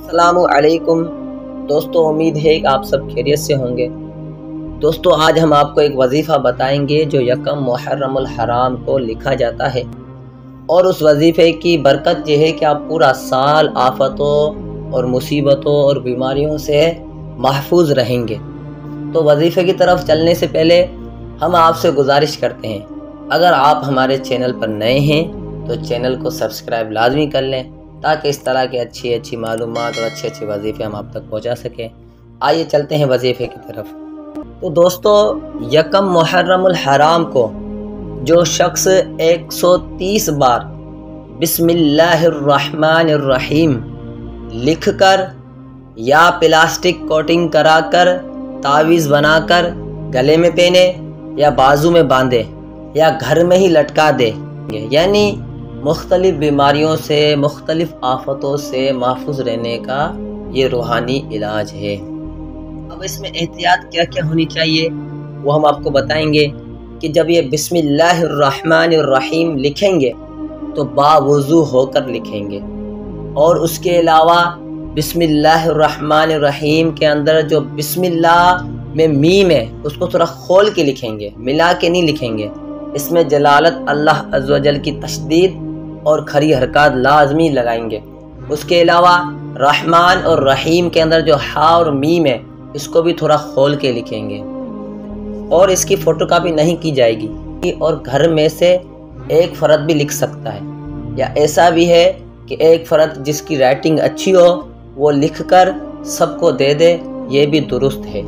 السلام علیکم دوستو، امید ہے کہ آپ سب خیریت سے ہوں گے۔ دوستو، آج ہم آپ کو ایک وظیفہ بتائیں گے جو یکم محرم الحرام کو لکھا جاتا ہے، اور اس وظیفے کی برکت یہ ہے کہ آپ پورا سال آفتوں اور مصیبتوں اور بیماریوں سے محفوظ رہیں گے۔ تو وظیفے کی طرف چلنے سے پہلے ہم آپ سے گزارش کرتے ہیں، اگر آپ ہمارے چینل پر نئے ہیں تو چینل کو سبسکرائب لازمی کر لیں تاکہ اس طرح کی اچھی معلومات اور اچھے وظیفے ہم آپ تک پہنچا سکیں۔ آئیے چلتے ہیں وظیفے کی طرف۔ تو دوستو، یکم محرم الحرام کو جو شخص 130 بار بسم اللہ الرحمن الرحیم لکھ کر یا پلاسٹک کوٹنگ کرا کر تعویذ بنا کر گلے میں پہنے یا بازو میں باندھے یا گھر میں ہی لٹکا دے، یعنی مختلف بیماریوں سے، مختلف آفتوں سے محفوظ رہنے کا یہ روحانی علاج ہے۔ اب اس میں احتیاط کیا کیا ہونی چاہیے وہ ہم آپ کو بتائیں گے کہ جب یہ بسم اللہ الرحمن الرحیم لکھیں گے تو باوضو ہو کر لکھیں گے، اور اس کے علاوہ بسم اللہ الرحمن الرحیم کے اندر جو بسم اللہ میں میم ہے اس کو تھوڑا کھول کے لکھیں گے، ملا کے نہیں لکھیں گے۔ اس میں جلالت اللہ عز و جل کی تشدید اور کھری حرکات لازمی لگائیں گے۔ اس کے علاوہ رحمان اور رحیم کے اندر جو ہا اور میم ہے اس کو بھی تھوڑا کھول کے لکھیں گے، اور اس کی فوٹو کاپی نہیں کی جائے گی، اور گھر میں سے ایک فرد بھی لکھ سکتا ہے، یا ایسا بھی ہے کہ ایک فرد جس کی رائٹنگ اچھی ہو وہ لکھ کر سب کو دے دے، یہ بھی درست ہے۔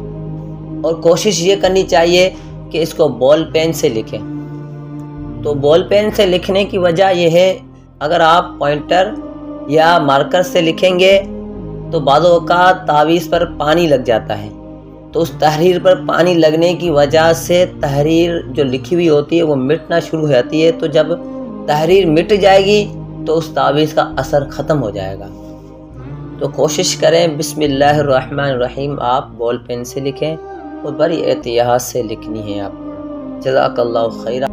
اور کوشش یہ کرنی چاہیے کہ اس کو بال پین سے لکھیں۔ تو بال پین سے لکھنے کی وجہ یہ ہے، اگر آپ پوائنٹر یا مارکر سے لکھیں گے تو بعض اوقات تعویذ پر پانی لگ جاتا ہے، تو اس تحریر پر پانی لگنے کی وجہ سے تحریر جو لکھی ہوئی ہوتی ہے وہ مٹنا شروع ہو جاتی ہے۔ تو جب تحریر مٹ جائے گی تو اس تعویذ کا اثر ختم ہو جائے گا۔ تو کوشش کریں بسم اللہ الرحمن الرحیم آپ بال پین سے لکھیں، اور بڑی احتیاط سے لکھنی ہے آپ۔ جزاک اللہ خیرہ۔